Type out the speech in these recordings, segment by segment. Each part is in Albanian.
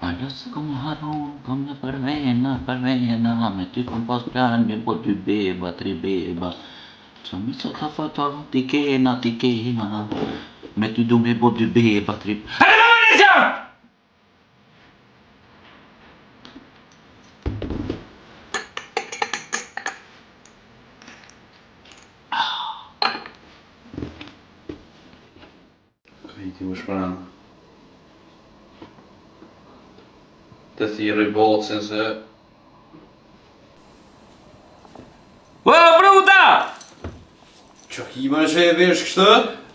Alo se kom harron, kom në përvena, me ty kom pas plan, me po 2 beba, 3 beba. Qa mi sa ta fata, ti kena, me ty du me po 2 beba, 3 beba. Hajde me vërë Kriti u shpranë. Të thirë i bolësin se... Bruta! Qa kima që e vesh kështë?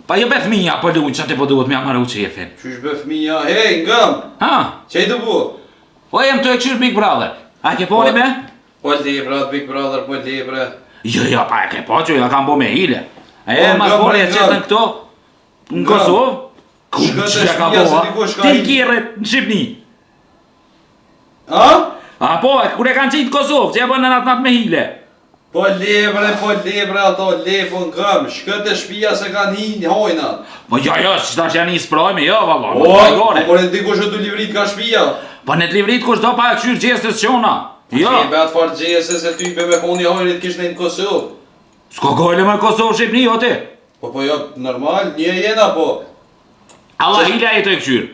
Pa jo be fëmija, po lunë që te po duhet me amaru qefin. Qysh be fëmija? Hej, ngëm! Ha? Qaj të bu? Po jem të e këshyrë Big Brother. A ke poni me? Po lebrat, Big Brother, po lebrat. Jo, pa e ke po që ja kam bo me hile. E mas bole e qetën këto, në Kosovë. Ku që ja ka bo, ti kjerët në Shqipni. A? A po, kur e kanë qitë Kosovë, që e bënë në natë me hile. Po lebre, ato lepo ngëm. Shkët e shpia se kanë hinë hojnat. Po jo, që tash janë i sprojme, jo, valla. Po, por e di kush e du livrit ka shpia. Po në të livrit kush do pa e këshyrë gjestës qona. Jo. E be atë farë gjestës e ty be me koni hojnit kishtë në Kosovë. S'ko gojle me Kosovë Shqipni, jo ti. Po jo, normal, një jena po. Allah hile a jetë e këshyrë.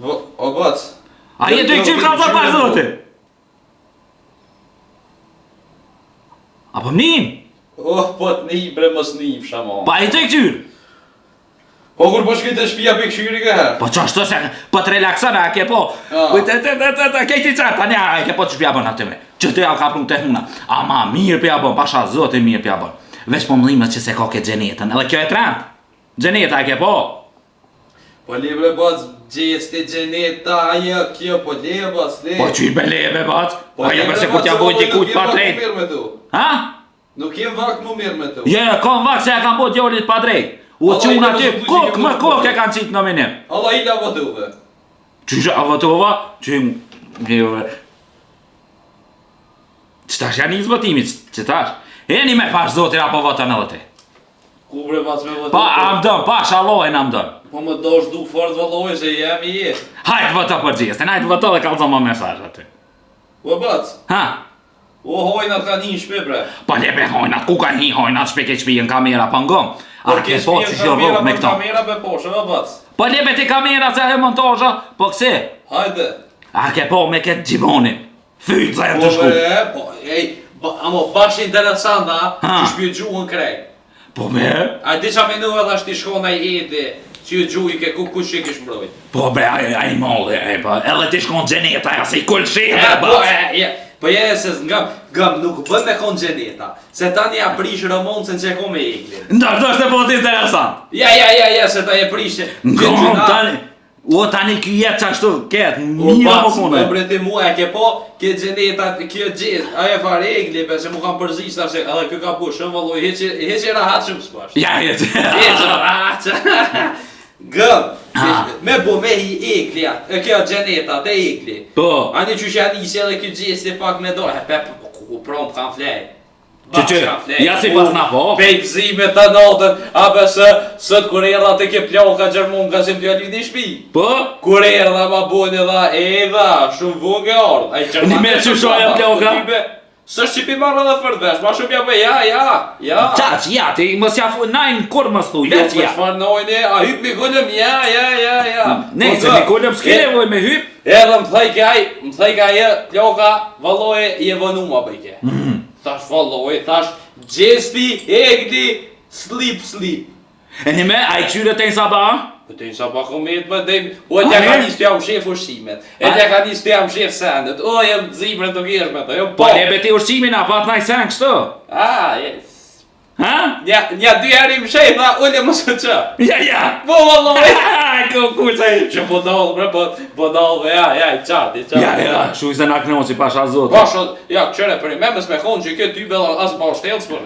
O bac. A jetë e këshyrë ka të pa zote. Apo m'nim? Oh, po të një bre mos një shama. Pa jetë e këshyrë. Po kur po shkujt e shpia pe këshyri këher? Po qashtu se po të relaksën a ke po. Kejti qartë, ta nja a ke po të shpia bën aty me. Që të ja ka prun të huna. Ama mirë pja bën, pasha zote mirë pja bën. Vesh po mëllimës që se ka ke gjenetën, edhe kjo e trend. Gjeneta a ke po. Po libre bac, gjesti gjeneta, aja kjo po lebas, le. Po që i be lebe bac, aja përse kur t'ja bojt dikut pa drejt. Ha? Nuk jem vakt më mirë me tu. Je, kom vakt se ja kam bojt djollit pa drejt. U quna ty, kok më kok e kanë qitë në minim. Allah ila vatuve. Qyshe avatova? Që tash janë i zbotimi, që tash? E një me pash zotin apo votën edhe ti. Ku bre bac me vatuve? Pa, amdëm, pash alojnë amdëm. Po më dosh du fort valoj se jem i jesh. Hajtë voto për gjestën, hajtë voto dhe kalëzëm më mesaj aty. O bac. Ha? O hojnat ka një shpe bre. Po lebe hojnat, ku ka një hojnat shpe ke qpijën kamera për ngom? A ke po që shërru me këto? Kamera për poshe, o bac. Po lebe ti kamera se e montajë, po këse? Hajde. A ke po me këtë gjibonin? Fytë zajnë të shku. Po ej, amo bash interesant a, që shpjë gjuhën krej. Po me? A di qa menu edhe ashtë i shkona i edi, që ju gjuhi ke ku që i kish mbroj. Po bre, a i molli, edhe ti shkon gjeneta, ja se i kull shihë, Po je se ngëm nuk bën me kon gjeneta, se tani ja prish romoncën që e ko me eglin. Ndërdo është e po të interesant. Ja, se ta je prish që... Ngom, tani, o tani kjo jetë qashtu ketë, mira po kone. O bre ti mua e ke po, ke gjeneta, kjo gjithë, aje fare egli, se mu kam përzisht, se edhe kjo ka bu shumë valloj, heqe rahat shumë s'pash. Ja, heqe. Heqe rahat. Gëm, me bo me hi egli atë, kjo gjeneta, te egli. Po. Ani që që nisi edhe kjo gjesti pak me dojë, ku prom kam flej. Që, ja si pas na po. Pejpzime të natën, abe sët kur erda të ke ploka gjermon ka si më t'ja lidi shpi. Po? Kur erda ma bojnë edha, shumë vungë e ardhë. Një me që shoja ploka? Së shqipi marrë dhe fërdvesh, ma shumë ja për ja. Qaq, ja, ti mës ja fu, najnë kur mës thuj, veç ja. Po shfar nojnë, a hyp mi gullëm, ja. Nejse, mi gullëm s'kile voj me hyp. Edhe më thej ka je ploka, valloje, je vënu ma bëjke. Thash valloje, thash gjesti, egli, slip. E një me, a i këshyre të një saba? Po të një saba komet më dhejmë, o e t'ja ka njës t'ja më shef ushqimet, e t'ja ka njës t'ja më shef sendet, o jem zimre të kjesh me të, Po lebe ti ushqimin, a pat naj sen kështu? Yes. Ha? Nja 2 herë më shef, ullë më së që. Ja. Po valloj. Ku që i? Që po dalë, po dalë, i qartë. Ja, shu i se na knoqi pasha zotë. Pasha, ja, qëre për i me mësme konë që këtë ty bella asë pa shtelës për.